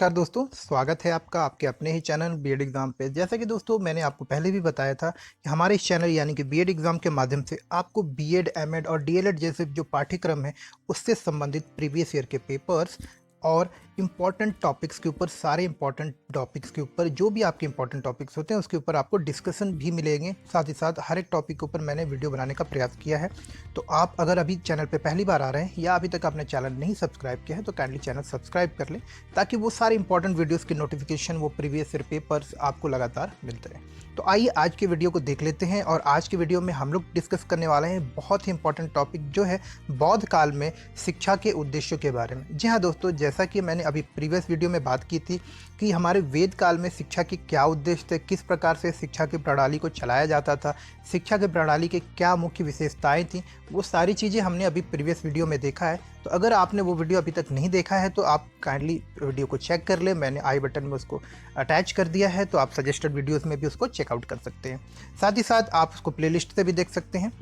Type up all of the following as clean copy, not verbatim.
नमस्कार दोस्तों, स्वागत है आपका आपके अपने ही चैनल बीएड एग्ज़ाम पे। जैसा कि दोस्तों मैंने आपको पहले भी बताया था कि हमारे इस चैनल यानी कि बीएड एग्ज़ाम के माध्यम से आपको बीएड, एमएड और डीएलएड जैसे जो पाठ्यक्रम है, उससे संबंधित प्रीवियस ईयर के पेपर्स और इम्पॉर्टेंट टॉपिक्स के ऊपर सारे इम्पॉर्टेंट टॉपिक्स के ऊपर जो भी आपके इम्पॉर्टेंट टॉपिक्स होते हैं उसके ऊपर आपको डिस्कशन भी मिलेंगे। साथ ही साथ हर एक टॉपिक के ऊपर मैंने वीडियो बनाने का प्रयास किया है। तो आप अगर अभी चैनल पे पहली बार आ रहे हैं या अभी तक आपने चैनल नहीं सब्सक्राइब किया है तो काइंडली चैनल सब्सक्राइब कर लें, ताकि वो सारे इंपॉर्टेंट वीडियोस की नोटिफिकेशन, वो प्रीवियस ईयर पेपर्स आपको लगातार मिलते रहें। तो आइए आज के वीडियो को देख लेते हैं। और आज के वीडियो में हम लोग डिस्कस करने वाले हैं बहुत ही इंपॉर्टेंट टॉपिक, जो है बौद्ध काल में शिक्षा के उद्देश्यों के बारे में। जी हाँ दोस्तों, जैसा कि मैंने अभी प्रीवियस वीडियो में बात की थी कि हमारे वेद काल में शिक्षा के क्या उद्देश्य थे, किस प्रकार से शिक्षा की प्रणाली को चलाया जाता था, शिक्षा की प्रणाली के क्या मुख्य विशेषताएं थी, वो सारी चीज़ें हमने अभी प्रीवियस वीडियो में देखा है। तो अगर आपने वो वीडियो अभी तक नहीं देखा है तो आप काइंडली वीडियो को चेक कर लें। मैंने आई बटन में उसको अटैच कर दिया है, तो आप सजेस्टेड वीडियोस में भी उसको चेकआउट कर सकते हैं। साथ ही साथ आप उसको प्लेलिस्ट से भी देख सकते हैं।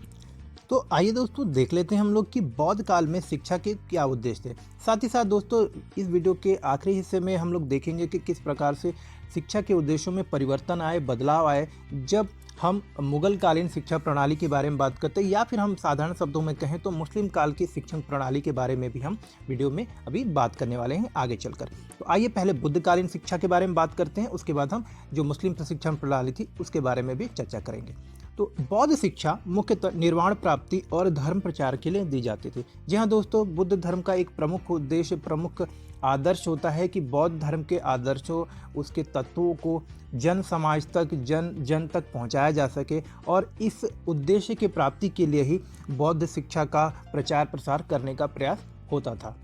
तो आइए दोस्तों देख लेते हैं हम लोग कि बौद्ध काल में शिक्षा के क्या उद्देश्य थे। साथ ही साथ दोस्तों इस वीडियो के आखिरी हिस्से में हम लोग देखेंगे कि किस प्रकार से शिक्षा के उद्देश्यों में परिवर्तन आए, बदलाव आए, जब हम मुगल कालीन शिक्षा प्रणाली के बारे में बात करते हैं, या फिर हम साधारण शब्दों में कहें तो मुस्लिम काल की शिक्षण प्रणाली के बारे में भी हम वीडियो में अभी बात करने वाले हैं आगे चलकर। तो आइए पहले बुद्धकालीन शिक्षा के बारे में बात करते हैं, उसके बाद हम जो मुस्लिम शिक्षण प्रणाली थी उसके बारे में भी चर्चा करेंगे। तो बौद्ध शिक्षा मुख्यतः निर्वाण प्राप्ति और धर्म प्रचार के लिए दी जाती थी। जी हाँ दोस्तों, बुद्ध धर्म का एक प्रमुख उद्देश्य, प्रमुख आदर्श होता है कि बौद्ध धर्म के आदर्शों, उसके तत्वों को जन समाज तक, जन जन तक पहुंचाया जा सके, और इस उद्देश्य की प्राप्ति के लिए ही बौद्ध शिक्षा का प्रचार प्रसार करने का प्रयास होता था।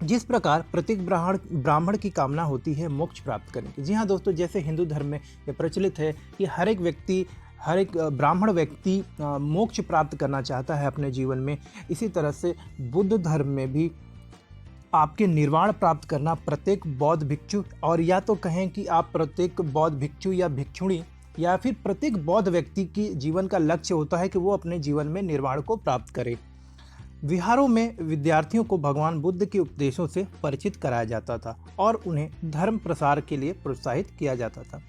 जिस प्रकार प्रत्येक ब्राह्मण की कामना होती है मोक्ष प्राप्त करने की। जी हाँ दोस्तों, जैसे हिंदू धर्म में यह प्रचलित है कि हर एक ब्राह्मण व्यक्ति मोक्ष प्राप्त करना चाहता है अपने जीवन में, इसी तरह से बुद्ध धर्म में भी आपके निर्वाण प्राप्त करना प्रत्येक बौद्ध भिक्षु, और या तो कहें कि आप प्रत्येक बौद्ध भिक्षु या भिक्षुणी या फिर प्रत्येक बौद्ध व्यक्ति की जीवन का लक्ष्य होता है कि वो अपने जीवन में निर्वाण को प्राप्त करे। विहारों में विद्यार्थियों को भगवान बुद्ध के उपदेशों से परिचित कराया जाता था और उन्हें धर्म प्रसार के लिए प्रोत्साहित किया जाता था।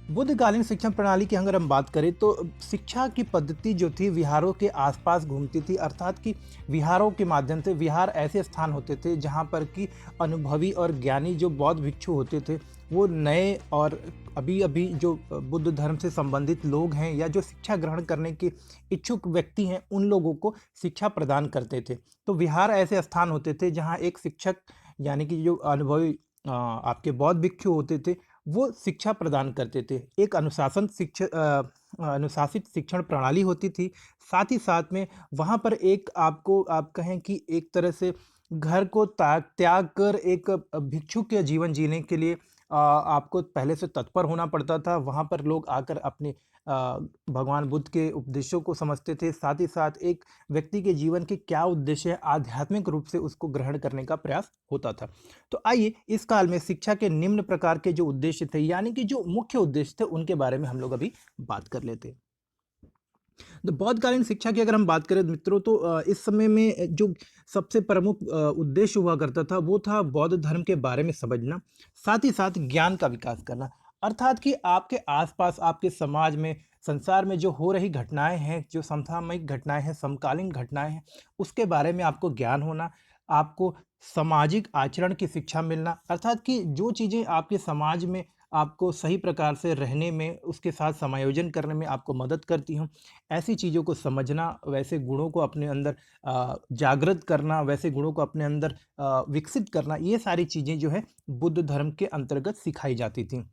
बुद्धकालीन शिक्षा प्रणाली की अगर हम बात करें तो शिक्षा की पद्धति जो थी विहारों के आसपास घूमती थी, अर्थात कि विहारों के माध्यम से, विहार ऐसे स्थान होते थे जहाँ पर कि अनुभवी और ज्ञानी जो बौद्ध भिक्षु होते थे, वो नए और अभी अभी जो बुद्ध धर्म से संबंधित लोग हैं या जो शिक्षा ग्रहण करने के इच्छुक व्यक्ति हैं, उन लोगों को शिक्षा प्रदान करते थे। तो विहार ऐसे स्थान होते थे जहाँ एक शिक्षक यानी कि जो अनुभवी आपके बौद्ध भिक्षु होते थे, वो शिक्षा प्रदान करते थे। एक अनुशासित शिक्षण प्रणाली होती थी। साथ ही साथ में वहाँ पर एक आपको आप कहें कि एक तरह से घर को त्याग कर एक भिक्षु के जीवन जीने के लिए आपको पहले से तत्पर होना पड़ता था। वहाँ पर लोग आकर अपने भगवान बुद्ध के उपदेशों को समझते थे। साथ ही साथ एक व्यक्ति के जीवन के क्या उद्देश्य है, आध्यात्मिक रूप से उसको ग्रहण करने का प्रयास होता था। तो आइए इस काल में शिक्षा के निम्न प्रकार के जो उद्देश्य थे, यानी कि जो मुख्य उद्देश्य थे, उनके बारे में हम लोग अभी बात कर लेते हैं। तो बौद्धकालीन शिक्षा की अगर हम बात करें मित्रों, तो इस समय में जो सबसे प्रमुख उद्देश्य हुआ करता था वो था बौद्ध धर्म के बारे में समझना, साथ ही साथ ज्ञान का विकास करना। अर्थात कि आपके आसपास, आपके समाज में, संसार में जो हो रही घटनाएं हैं, जो समसामयिक घटनाएं हैं, समकालीन घटनाएं हैं, उसके बारे में आपको ज्ञान होना, आपको सामाजिक आचरण की शिक्षा मिलना, अर्थात कि जो चीज़ें आपके समाज में आपको सही प्रकार से रहने में, उसके साथ समायोजन करने में आपको मदद करती हों, ऐसी चीज़ों को समझना, वैसे गुणों को अपने अंदर जागृत करना, वैसे गुणों को अपने अंदर विकसित करना, ये सारी चीज़ें जो है बुद्ध धर्म के अंतर्गत सिखाई जाती थीं।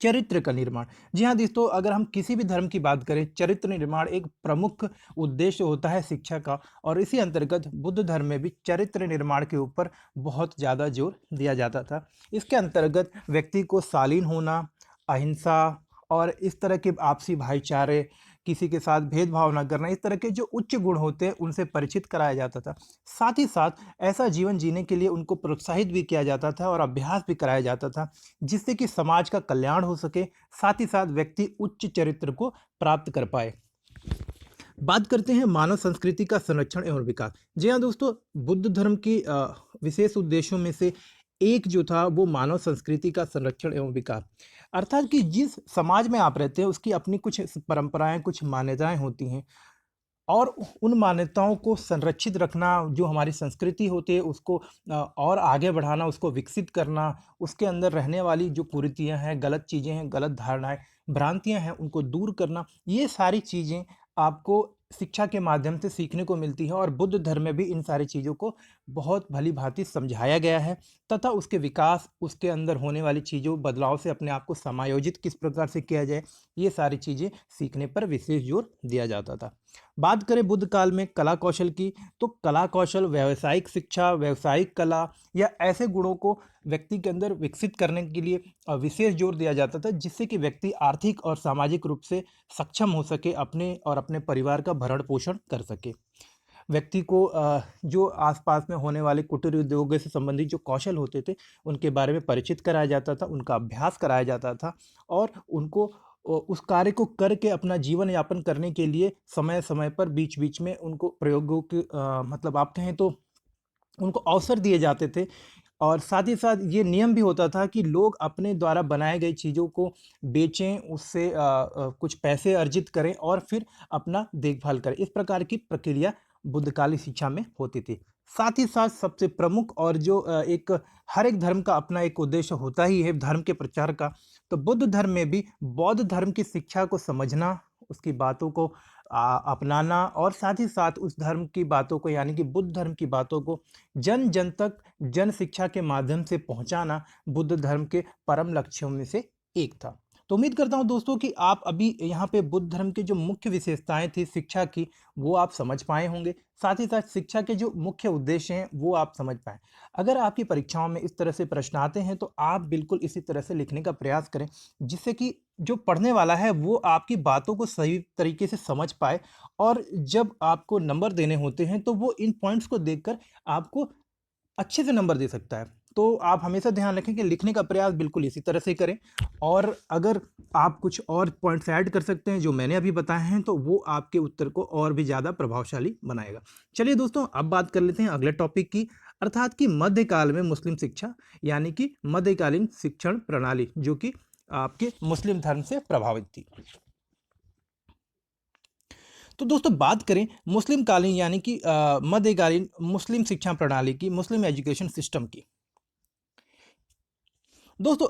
चरित्र का निर्माण। जी हाँ दोस्तों, अगर हम किसी भी धर्म की बात करें, चरित्र निर्माण एक प्रमुख उद्देश्य होता है शिक्षा का, और इसी अंतर्गत बुद्ध धर्म में भी चरित्र निर्माण के ऊपर बहुत ज़्यादा जोर दिया जाता था। इसके अंतर्गत व्यक्ति को शालीन होना, अहिंसा और इस तरह के आपसी भाईचारे, किसी के साथ भेदभाव ना करना, इस तरह के जो उच्च गुण होते हैं उनसे परिचित कराया जाता था। साथ ही साथ ऐसा जीवन जीने के लिए उनको प्रोत्साहित भी किया जाता था और अभ्यास भी कराया जाता था, जिससे कि समाज का कल्याण हो सके, साथ ही साथ व्यक्ति उच्च चरित्र को प्राप्त कर पाए। बात करते हैं मानव संस्कृति का संरक्षण एवं विकास। जी हाँ दोस्तों, बुद्ध धर्म की विशेष उद्देश्यों में से एक जो था वो मानव संस्कृति का संरक्षण एवं विकास। अर्थात कि जिस समाज में आप रहते हैं उसकी अपनी कुछ परंपराएं, कुछ मान्यताएं होती हैं, और उन मान्यताओं को संरक्षित रखना, जो हमारी संस्कृति होती है उसको और आगे बढ़ाना, उसको विकसित करना, उसके अंदर रहने वाली जो कुरीतियाँ हैं, गलत चीज़ें हैं, गलत धारणाएँ, भ्रांतियाँ हैं, उनको दूर करना, ये सारी चीज़ें आपको शिक्षा के माध्यम से सीखने को मिलती है। और बुद्ध धर्म में भी इन सारी चीज़ों को बहुत भली-भाँति समझाया गया है, तथा उसके विकास, उसके अंदर होने वाली चीज़ों, बदलाव से अपने आप को समायोजित किस प्रकार से किया जाए, ये सारी चीज़ें सीखने पर विशेष जोर दिया जाता था। बात करें बुद्ध काल में कला कौशल की, तो कला कौशल, व्यावसायिक शिक्षा, व्यावसायिक कला या ऐसे गुणों को व्यक्ति के अंदर विकसित करने के लिए विशेष जोर दिया जाता था, जिससे कि व्यक्ति आर्थिक और सामाजिक रूप से सक्षम हो सके, अपने और अपने परिवार का भरण पोषण कर सके। व्यक्ति को जो आसपास में होने वाले कुटीर उद्योगों से संबंधित जो कौशल होते थे, उनके बारे में परिचित कराया जाता था, उनका अभ्यास कराया जाता था, और उनको उस कार्य को करके अपना जीवन यापन करने के लिए समय-समय पर बीच-बीच में उनको प्रयोगों की मतलब आप कहें तो उनको अवसर दिए जाते थे। और साथ ही साथ ये नियम भी होता था कि लोग अपने द्वारा बनाए गई चीज़ों को बेचें, उससे कुछ पैसे अर्जित करें और फिर अपना देखभाल करें। इस प्रकार की प्रक्रिया बुद्धकाली शिक्षा में होती थी। साथ ही साथ सबसे प्रमुख और जो एक हर एक धर्म का अपना एक उद्देश्य होता ही है धर्म के प्रचार का, तो बुद्ध धर्म में भी बौद्ध धर्म की शिक्षा को समझना, उसकी बातों को अपनाना, और साथ ही साथ उस धर्म की बातों को, यानी कि बुद्ध धर्म की बातों को जन जन तक जन शिक्षा के माध्यम से पहुंचाना बुद्ध धर्म के परम लक्ष्यों में से एक था। तो उम्मीद करता हूं दोस्तों कि आप अभी यहाँ पे बुद्ध धर्म की जो मुख्य विशेषताएं थी शिक्षा की, वो आप समझ पाए होंगे। साथ ही साथ शिक्षा के जो मुख्य उद्देश्य हैं वो आप समझ पाए। अगर आपकी परीक्षाओं में इस तरह से प्रश्न आते हैं तो आप बिल्कुल इसी तरह से लिखने का प्रयास करें, जिससे कि जो पढ़ने वाला है वो आपकी बातों को सही तरीके से समझ पाए, और जब आपको नंबर देने होते हैं तो वो इन पॉइंट्स को देखकर आपको अच्छे से नंबर दे सकता है। तो आप हमेशा ध्यान रखें कि लिखने का प्रयास बिल्कुल इसी तरह से करें, और अगर आप कुछ और पॉइंट्स ऐड कर सकते हैं जो मैंने अभी बताए हैं, तो वो आपके उत्तर को और भी ज़्यादा प्रभावशाली बनाएगा। चलिए दोस्तों, अब बात कर लेते हैं अगले टॉपिक की, अर्थात कि मध्यकाल में मुस्लिम शिक्षा, यानी कि मध्यकालीन शिक्षण प्रणाली, जो कि आपके मुस्लिम धर्म से प्रभावित थी। तो दोस्तों, बात करें मुस्लिम कालीन यानी कि मध्यकालीन मुस्लिम शिक्षा प्रणाली की, मुस्लिम एजुकेशन सिस्टम की। दोस्तों,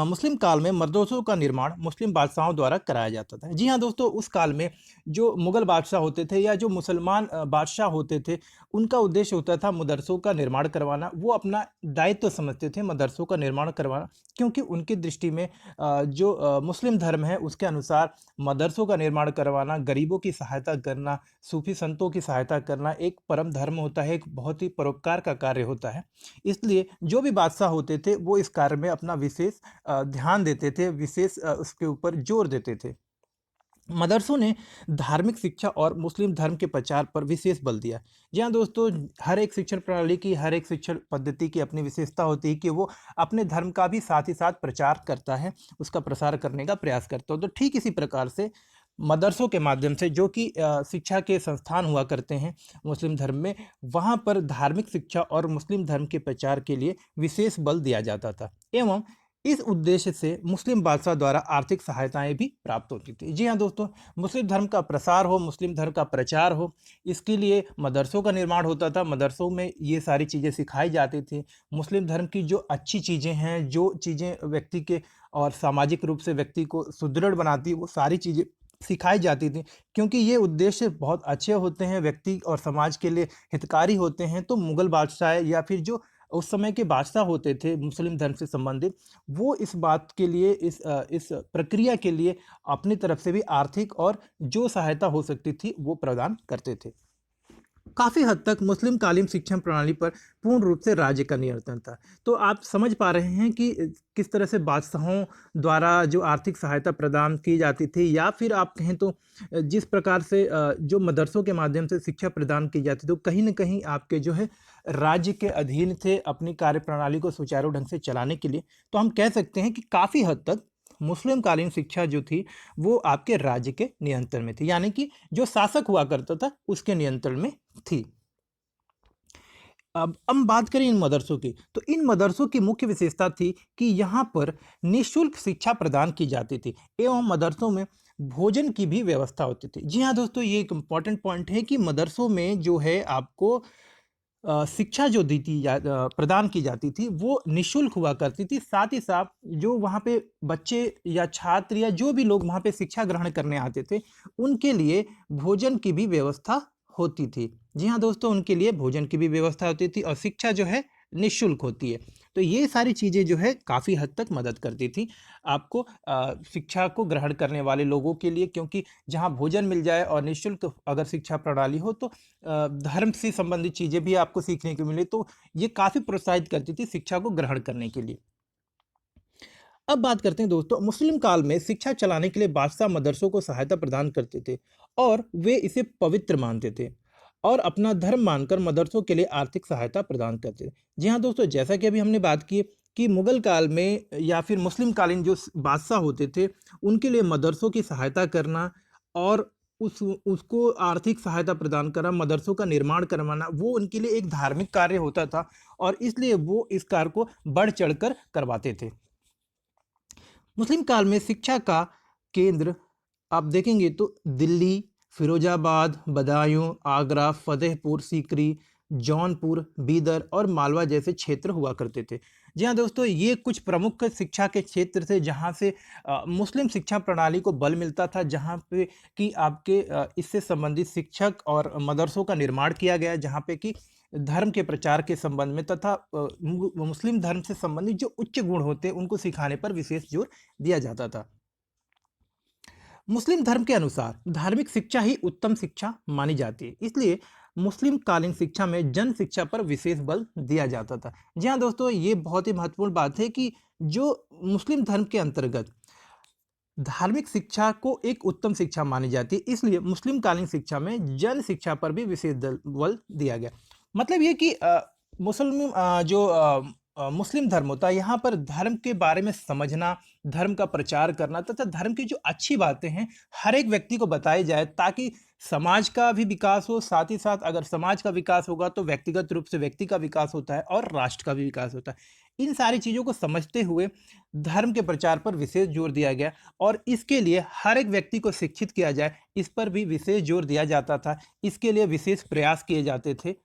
मुस्लिम काल में मदरसों का निर्माण मुस्लिम बादशाहों द्वारा कराया जाता था। जी हाँ दोस्तों, उस काल में जो मुगल बादशाह होते थे या जो मुसलमान बादशाह होते थे, उनका उद्देश्य होता था मदरसों का निर्माण करवाना। वो अपना दायित्व समझते थे मदरसों का निर्माण करवाना, क्योंकि उनकी दृष्टि में जो मुस्लिम धर्म है उसके अनुसार मदरसों का निर्माण करवाना, गरीबों की सहायता करना, सूफी संतों की सहायता करना एक परम धर्म होता है, एक बहुत ही परोपकार का कार्य होता है। इसलिए जो भी बादशाह होते थे वो इस कार्य में अपना विशेष ध्यान देते थे, विशेष उसके ऊपर जोर देते थे। मदरसों ने धार्मिक शिक्षा और मुस्लिम धर्म के प्रचार पर विशेष बल दिया। जी हाँ दोस्तों, हर एक शिक्षण प्रणाली की, हर एक शिक्षण पद्धति की अपनी विशेषता होती है कि वो अपने धर्म का भी साथ ही साथ प्रचार करता है, उसका प्रसार करने का प्रयास करता है। तो ठीक इसी प्रकार से मदरसों के माध्यम से, जो कि शिक्षा के संस्थान हुआ करते हैं मुस्लिम धर्म में, वहाँ पर धार्मिक शिक्षा और मुस्लिम धर्म के प्रचार के लिए विशेष बल दिया जाता था, एवं इस उद्देश्य से मुस्लिम बादशाह द्वारा आर्थिक सहायताएं भी प्राप्त होती थी। जी हाँ दोस्तों, मुस्लिम धर्म का प्रसार हो, मुस्लिम धर्म का प्रचार हो, इसके लिए मदरसों का निर्माण होता था। मदरसों में ये सारी चीज़ें सिखाई जाती थी। मुस्लिम धर्म की जो अच्छी चीज़ें हैं, जो चीज़ें व्यक्ति के और सामाजिक रूप से व्यक्ति को सुदृढ़ बनाती, वो सारी चीज़ें सिखाई जाती थी, क्योंकि ये उद्देश्य बहुत अच्छे होते हैं, व्यक्ति और समाज के लिए हितकारी होते हैं। तो मुगल बादशाह या फिर जो उस समय के बादशाह होते थे मुस्लिम धर्म से संबंधित, वो इस बात के लिए, इस प्रक्रिया के लिए अपनी तरफ से भी आर्थिक और जो सहायता हो सकती थी वो प्रदान करते थे। काफ़ी हद तक मुस्लिम कालीन शिक्षण प्रणाली पर पूर्ण रूप से राज्य का नियंत्रण था। तो आप समझ पा रहे हैं कि किस तरह से बादशाहों द्वारा जो आर्थिक सहायता प्रदान की जाती थी, या फिर आप कहें तो जिस प्रकार से जो मदरसों के माध्यम से शिक्षा प्रदान की जाती थी, तो कहीं न कहीं आपके जो है राज्य के अधीन थे अपनी कार्यप्रणाली को सुचारू ढंग से चलाने के लिए। तो हम कह सकते हैं कि काफ़ी हद तक मुस्लिम कालीन शिक्षा जो थी वो आपके राज्य के नियंत्रण में थी, यानी कि जो शासक हुआ करता था उसके नियंत्रण में थी। अब हम बात करें इन मदरसों की, तो इन मदरसों की मुख्य विशेषता थी कि यहाँ पर निःशुल्क शिक्षा प्रदान की जाती थी एवं मदरसों में भोजन की भी व्यवस्था होती थी। जी हाँ दोस्तों, ये एक इम्पॉर्टेंट पॉइंट है कि मदरसों में जो है आपको शिक्षा जो प्रदान की जाती थी वो निःशुल्क हुआ करती थी। साथ ही साथ जो वहाँ पे बच्चे या छात्र या जो भी लोग वहाँ पे शिक्षा ग्रहण करने आते थे, उनके लिए भोजन की भी व्यवस्था होती थी। जी हाँ दोस्तों, उनके लिए भोजन की भी व्यवस्था होती थी और शिक्षा जो है निःशुल्क होती है। तो ये सारी चीज़ें जो है काफ़ी हद तक मदद करती थी आपको शिक्षा को ग्रहण करने वाले लोगों के लिए, क्योंकि जहाँ भोजन मिल जाए और निःशुल्क अगर शिक्षा प्रणाली हो तो धर्म से संबंधित चीज़ें भी आपको सीखने को मिले, तो ये काफ़ी प्रोत्साहित करती थी शिक्षा को ग्रहण करने के लिए। अब बात करते हैं दोस्तों, मुस्लिम काल में शिक्षा चलाने के लिए बादशाह मदरसों को सहायता प्रदान करते थे और वे इसे पवित्र मानते थे और अपना धर्म मानकर मदरसों के लिए आर्थिक सहायता प्रदान करते थे। जी हाँ दोस्तों, जैसा कि अभी हमने बात की कि मुगल काल में या फिर मुस्लिम कालीन जो बादशाह होते थे, उनके लिए मदरसों की सहायता करना और उसको आर्थिक सहायता प्रदान करना, मदरसों का निर्माण करवाना, वो उनके लिए एक धार्मिक कार्य होता था और इसलिए वो इस कार्य को बढ़ चढ़कर करवाते थे। मुस्लिम काल में शिक्षा का केंद्र आप देखेंगे तो दिल्ली, फिरोजाबाद, बदायूं, आगरा, फतेहपुर सीकरी, जौनपुर, बीदर और मालवा जैसे क्षेत्र हुआ करते थे। जी हाँ दोस्तों, ये कुछ प्रमुख शिक्षा के क्षेत्र थे जहाँ से मुस्लिम शिक्षा प्रणाली को बल मिलता था, जहाँ पे कि आपके इससे संबंधित शिक्षक और मदरसों का निर्माण किया गया, जहाँ पे कि धर्म के प्रचार के संबंध में तथा मुस्लिम धर्म से संबंधित जो उच्च गुण होते हैं उनको सिखाने पर विशेष जोर दिया जाता था। मुस्लिम धर्म के अनुसार धार्मिक शिक्षा ही उत्तम शिक्षा मानी जाती है, इसलिए मुस्लिम कालीन शिक्षा में जन शिक्षा पर विशेष बल दिया जाता था। जी हाँ दोस्तों, ये बहुत ही महत्वपूर्ण बात है कि जो मुस्लिम धर्म के अंतर्गत धार्मिक शिक्षा को एक उत्तम शिक्षा मानी जाती है, इसलिए मुस्लिम कालीन शिक्षा में जन शिक्षा पर भी विशेष बल दिया गया। मतलब ये कि मुस्लिम धर्म होता है, यहाँ पर धर्म के बारे में समझना, धर्म का प्रचार करना तथा धर्म की जो अच्छी बातें हैं हर एक व्यक्ति को बताई जाए, ताकि समाज का भी विकास हो। साथ ही साथ अगर समाज का विकास होगा तो व्यक्तिगत रूप से व्यक्ति का विकास होता है और राष्ट्र का भी विकास होता है। इन सारी चीज़ों को समझते हुए धर्म के प्रचार पर विशेष जोर दिया गया और इसके लिए हर एक व्यक्ति को शिक्षित किया जाए, इस पर भी विशेष जोर दिया जाता था। इसके लिए विशेष प्रयास किए जाते थे।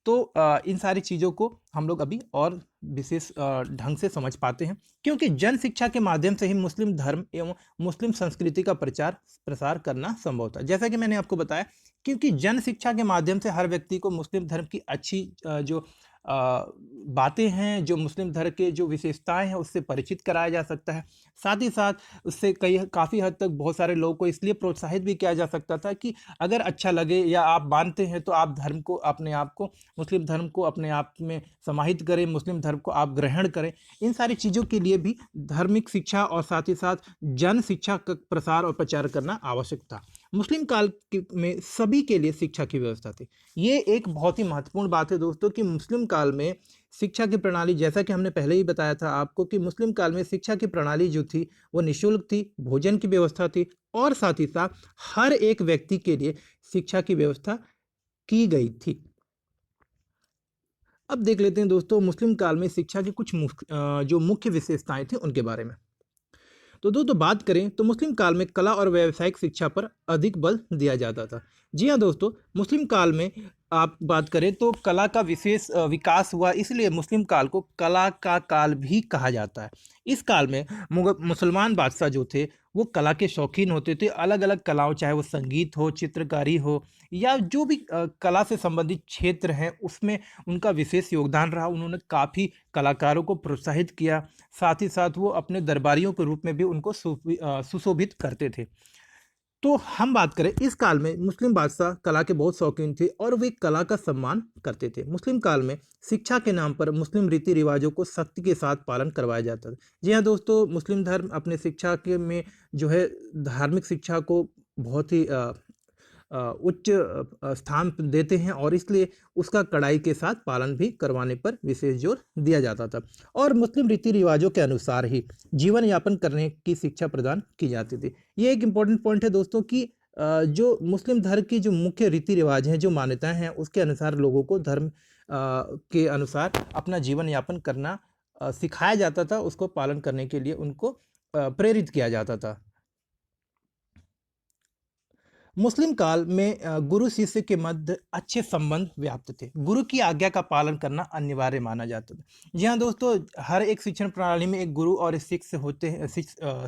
तो इन सारी चीज़ों को हम लोग अभी और विशेष ढंग से समझ पाते हैं, क्योंकि जन शिक्षा के माध्यम से ही मुस्लिम धर्म एवं मुस्लिम संस्कृति का प्रचार प्रसार करना संभव था। जैसा कि मैंने आपको बताया, क्योंकि जन शिक्षा के माध्यम से हर व्यक्ति को मुस्लिम धर्म की अच्छी जो बातें हैं, जो मुस्लिम धर्म के जो विशेषताएं हैं उससे परिचित कराया जा सकता है। साथ ही साथ उससे काफ़ी हद तक बहुत सारे लोगों को इसलिए प्रोत्साहित भी किया जा सकता था कि अगर अच्छा लगे या आप मानते हैं तो आप धर्म को अपने आप को मुस्लिम धर्म को अपने आप में समाहित करें, मुस्लिम धर्म को आप ग्रहण करें। इन सारी चीज़ों के लिए भी धार्मिक शिक्षा और साथ ही साथ जन शिक्षा का प्रसार और प्रचार करना आवश्यक था। मुस्लिम काल में सभी के लिए शिक्षा की व्यवस्था थी। ये एक बहुत ही महत्वपूर्ण बात है दोस्तों कि मुस्लिम काल में शिक्षा की प्रणाली, जैसा कि हमने पहले ही बताया था आपको कि मुस्लिम काल में शिक्षा की प्रणाली जो थी वो निःशुल्क थी, भोजन की व्यवस्था थी और साथ ही साथ हर एक व्यक्ति के लिए शिक्षा की व्यवस्था की गई थी। अब देख लेते हैं दोस्तों मुस्लिम काल में शिक्षा की कुछ जो मुख्य विशेषताएं थी उनके बारे में। तो दोस्तों बात करें तो मुस्लिम काल में कला और व्यावसायिक शिक्षा पर अधिक बल दिया जाता था। जी हाँ दोस्तों, मुस्लिम काल में आप बात करें तो कला का विशेष विकास हुआ, इसलिए मुस्लिम काल को कला का काल भी कहा जाता है। इस काल में मुसलमान बादशाह जो थे वो कला के शौकीन होते थे। अलग अलग कलाओं, चाहे वो संगीत हो, चित्रकारी हो या जो भी कला से संबंधित क्षेत्र हैं उसमें उनका विशेष योगदान रहा। उन्होंने काफ़ी कलाकारों को प्रोत्साहित किया। साथ ही साथ वो अपने दरबारियों के रूप में भी उनको सुशोभित करते थे। तो हम बात करें इस काल में मुस्लिम बादशाह कला के बहुत शौकीन थे और वे कला का सम्मान करते थे। मुस्लिम काल में शिक्षा के नाम पर मुस्लिम रीति रिवाजों को सख्ती के साथ पालन करवाया जाता था। जी हाँ दोस्तों, मुस्लिम धर्म अपने शिक्षा के में जो है धार्मिक शिक्षा को बहुत ही उच्च स्थान देते हैं और इसलिए उसका कड़ाई के साथ पालन भी करवाने पर विशेष जोर दिया जाता था और मुस्लिम रीति रिवाजों के अनुसार ही जीवन यापन करने की शिक्षा प्रदान की जाती थी। ये एक इम्पॉर्टेंट पॉइंट है दोस्तों कि जो मुस्लिम धर्म की जो मुख्य रीति रिवाज हैं, जो मान्यताएं हैं, उसके अनुसार लोगों को धर्म के अनुसार अपना जीवन यापन करना सिखाया जाता था, उसको पालन करने के लिए उनको प्रेरित किया जाता था। मुस्लिम काल में गुरु शिष्य के मध्य अच्छे संबंध व्याप्त थे। गुरु की आज्ञा का पालन करना अनिवार्य माना जाता था। जी हाँ दोस्तों, हर एक शिक्षण प्रणाली में एक गुरु और शिष्य होते हैं,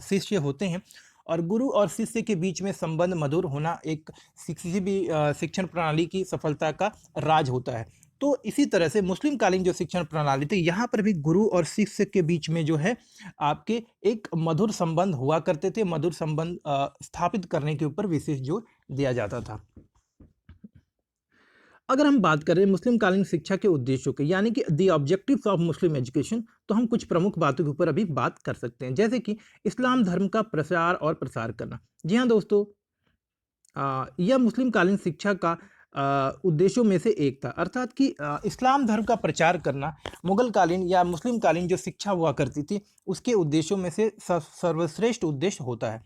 शिष्य होते हैं, और गुरु और शिष्य के बीच में संबंध मधुर होना एक किसी भी शिक्षण प्रणाली की सफलता का राज होता है। तो इसी तरह से मुस्लिम कालीन जो शिक्षण प्रणाली थी, यहाँ पर भी गुरु और शिष्य के बीच में जो है आपके एक मधुर संबंध हुआ करते थे। मधुर संबंध स्थापित करने के ऊपर विशेष जोर दिया जाता था। अगर हम बात करें मुस्लिम कालीन शिक्षा के उद्देश्यों के, यानी कि the objectives of Muslim education, तो हम कुछ प्रमुख बातों के ऊपर अभी बात कर सकते हैं, जैसे कि इस्लाम धर्म का प्रचार और प्रसार करना। जी हाँ दोस्तों, यह मुस्लिम कालीन शिक्षा का उद्देश्यों में से एक था, अर्थात कि इस्लाम धर्म का प्रचार करना मुगल कालीन या मुस्लिम कालीन जो शिक्षा हुआ करती थी उसके उद्देश्यों में से सर्वश्रेष्ठ उद्देश्य होता है।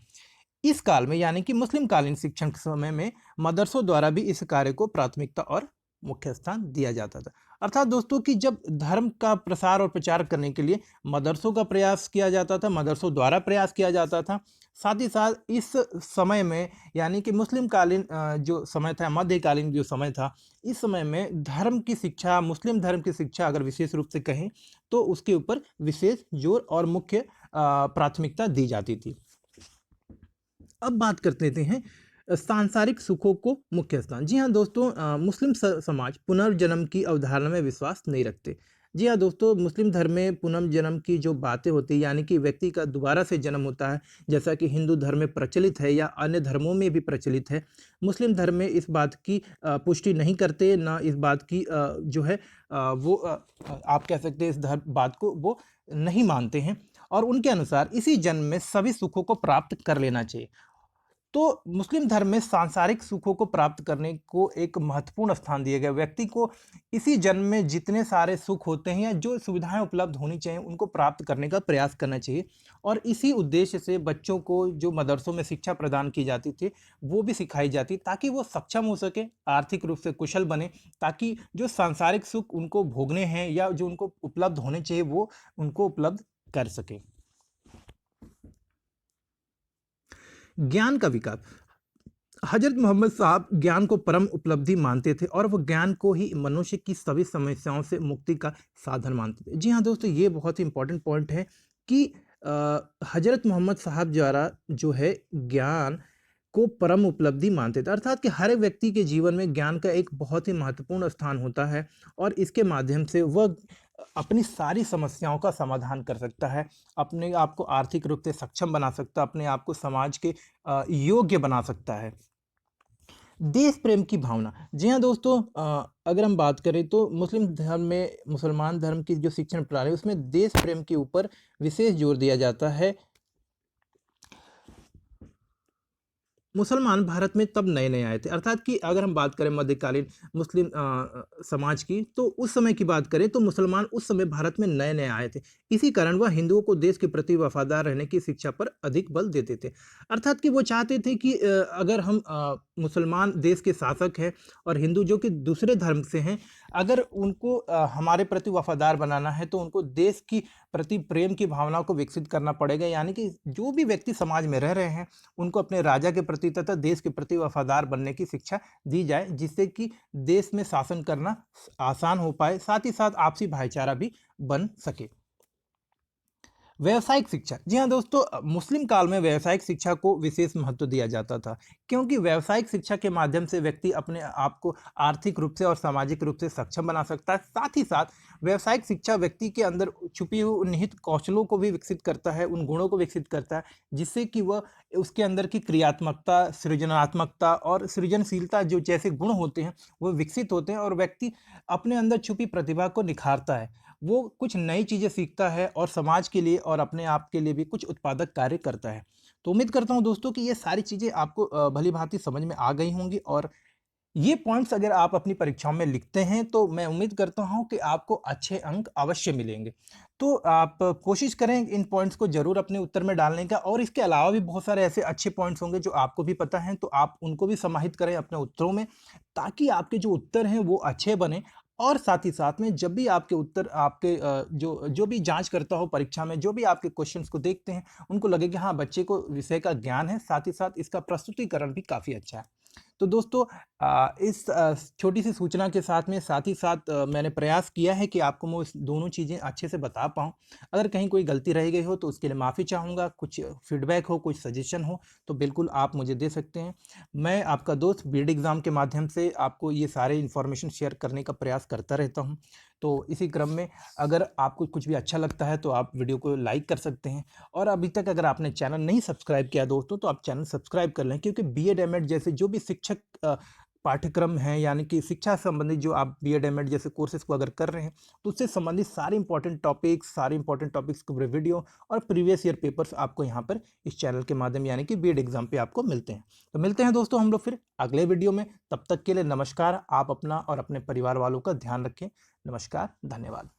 इस काल में यानी कि मुस्लिम कालीन शिक्षण के समय में मदरसों द्वारा भी इस कार्य को प्राथमिकता और मुख्य स्थान दिया जाता था। अर्थात दोस्तों कि जब धर्म का प्रसार और प्रचार करने के लिए मदरसों का प्रयास किया जाता था, मदरसों द्वारा प्रयास किया जाता था, साथ ही साथ इस समय में यानी कि मुस्लिम कालीन जो समय था, मध्यकालीन जो समय था, इस समय में धर्म की शिक्षा, मुस्लिम धर्म की शिक्षा अगर विशेष रूप से कहें तो उसके ऊपर विशेष जोर और मुख्य प्राथमिकता दी जाती थी। अब बात करते हैं सांसारिक सुखों को मुख्य स्थान। जी हाँ दोस्तों, मुस्लिम समाज पुनर्जन्म की अवधारणा में विश्वास नहीं रखते। जी हाँ दोस्तों, मुस्लिम धर्म में पुनर्जन्म की जो बातें होती है, यानी कि व्यक्ति का दोबारा से जन्म होता है, जैसा कि हिंदू धर्म में प्रचलित है या अन्य धर्मों में भी प्रचलित है, मुस्लिम धर्म में इस बात की पुष्टि नहीं करते, ना इस बात की जो है वो आप कह सकते हैं इस धर्म बात को वो नहीं मानते हैं, और उनके अनुसार इसी जन्म में सभी सुखों को प्राप्त कर लेना चाहिए। तो मुस्लिम धर्म में सांसारिक सुखों को प्राप्त करने को एक महत्वपूर्ण स्थान दिया गया। व्यक्ति को इसी जन्म में जितने सारे सुख होते हैं या जो सुविधाएं उपलब्ध होनी चाहिए उनको प्राप्त करने का प्रयास करना चाहिए, और इसी उद्देश्य से बच्चों को जो मदरसों में शिक्षा प्रदान की जाती थी वो भी सिखाई जाती, ताकि वो सक्षम हो सके, आर्थिक रूप से कुशल बने, ताकि जो सांसारिक सुख उनको भोगने हैं या जो उनको उपलब्ध होने चाहिए वो उनको उपलब्ध कर सके। ज्ञान का विकास। हजरत मोहम्मद साहब ज्ञान को परम उपलब्धि मानते थे और वो ज्ञान को ही मनुष्य की सभी समस्याओं से मुक्ति का साधन मानते थे। जी हाँ दोस्तों, ये बहुत ही इंपॉर्टेंट पॉइंट है कि हजरत मोहम्मद साहब द्वारा जो है ज्ञान को परम उपलब्धि मानते थे, अर्थात कि हर एक व्यक्ति के जीवन में ज्ञान का एक बहुत ही महत्वपूर्ण स्थान होता है, और इसके माध्यम से वह अपनी सारी समस्याओं का समाधान कर सकता है, अपने आप को आर्थिक रूप से सक्षम बना सकता है, अपने आप को समाज के योग्य बना सकता है। देश प्रेम की भावना। जी हाँ दोस्तों, अगर हम बात करें तो मुस्लिम धर्म में, मुसलमान धर्म की जो शिक्षण प्रणाली है उसमें देश प्रेम के ऊपर विशेष जोर दिया जाता है। मुसलमान भारत में तब नए-नए आए थे, अर्थात कि अगर हम बात करें मध्यकालीन मुस्लिम समाज की, तो उस समय की बात करें तो मुसलमान उस समय भारत में नए-नए आए थे। इसी कारण वह हिंदुओं को देश के प्रति वफादार रहने की शिक्षा पर अधिक बल देते थे। अर्थात कि वो चाहते थे कि अगर हम मुसलमान देश के शासक हैं और हिंदू जो कि दूसरे धर्म से हैं, अगर उनको हमारे प्रति वफादार बनाना है तो उनको देश की प्रति प्रेम की भावना को विकसित करना पड़ेगा, यानी कि जो भी व्यक्ति समाज में रह रहे हैं उनको अपने राजा के प्रति तथा देश के प्रति वफादार बनने की शिक्षा दी जाए, जिससे कि देश में शासन करना आसान हो पाए, साथ ही साथ आपसी भाईचारा भी बन सके। व्यावसायिक शिक्षा। जी हाँ दोस्तों, मुस्लिम काल में व्यावसायिक शिक्षा को विशेष महत्व दिया जाता था, क्योंकि व्यावसायिक शिक्षा के माध्यम से व्यक्ति अपने आप को आर्थिक रूप से और सामाजिक रूप से सक्षम बना सकता है। साथ ही साथ व्यावसायिक शिक्षा व्यक्ति के अंदर छुपी हुई निहित कौशलों को भी विकसित करता है, उन गुणों को विकसित करता है, जिससे कि वह उसके अंदर की क्रियात्मकता, सृजनात्मकता और सृजनशीलता जो जैसे गुण होते हैं वो विकसित होते हैं, और व्यक्ति अपने अंदर छुपी प्रतिभा को निखारता है। वो कुछ नई चीज़ें सीखता है और समाज के लिए और अपने आप के लिए भी कुछ उत्पादक कार्य करता है। तो उम्मीद करता हूँ दोस्तों कि ये सारी चीज़ें आपको भली-भाँति समझ में आ गई होंगी, और ये पॉइंट्स अगर आप अपनी परीक्षाओं में लिखते हैं तो मैं उम्मीद करता हूँ कि आपको अच्छे अंक अवश्य मिलेंगे। तो आप कोशिश करें इन पॉइंट्स को ज़रूर अपने उत्तर में डालने का, और इसके अलावा भी बहुत सारे ऐसे अच्छे पॉइंट्स होंगे जो आपको भी पता हैं, तो आप उनको भी समाहित करें अपने उत्तरों में, ताकि आपके जो उत्तर हैं वो अच्छे बने, और साथ ही साथ में जब भी आपके उत्तर आपके जो जो भी जाँच करता हो परीक्षा में, जो भी आपके क्वेश्चंस को देखते हैं, उनको लगे कि हाँ, बच्चे को विषय का ज्ञान है, साथ ही साथ इसका प्रस्तुतिकरण भी काफ़ी अच्छा है। तो दोस्तों इस छोटी-सी सूचना के साथ ही साथ मैंने प्रयास किया है कि आपको मैं इस दोनों चीज़ें अच्छे से बता पाऊँ। अगर कहीं कोई गलती रह गई हो तो उसके लिए माफ़ी चाहूँगा, कुछ फीडबैक हो, कुछ सजेशन हो, तो बिल्कुल आप मुझे दे सकते हैं। मैं आपका दोस्त बीएड एग्ज़ाम के माध्यम से आपको ये सारे इन्फॉर्मेशन शेयर करने का प्रयास करता रहता हूँ। तो इसी क्रम में अगर आपको कुछ भी अच्छा लगता है तो आप वीडियो को लाइक कर सकते हैं, और अभी तक अगर आपने चैनल नहीं सब्सक्राइब किया दोस्तों तो आप चैनल सब्सक्राइब कर लें, क्योंकि बीएड एमएड जैसे जो भी शिक्षक पाठ्यक्रम हैं, यानी कि शिक्षा संबंधित जो आप बीएड एमएड जैसे कोर्सेज को अगर कर रहे हैं तो उससे संबंधित सारे इंपॉर्टेंट टॉपिक्स के पूरे वीडियो और प्रीवियस ईयर पेपर्स आपको यहाँ पर इस चैनल के माध्यम यानी कि बीएड एग्जाम पे आपको मिलते हैं। तो मिलते हैं दोस्तों हम लोग फिर अगले वीडियो में। तब तक के लिए नमस्कार। आप अपना और अपने परिवार वालों का ध्यान रखें। नमस्कार, धन्यवाद।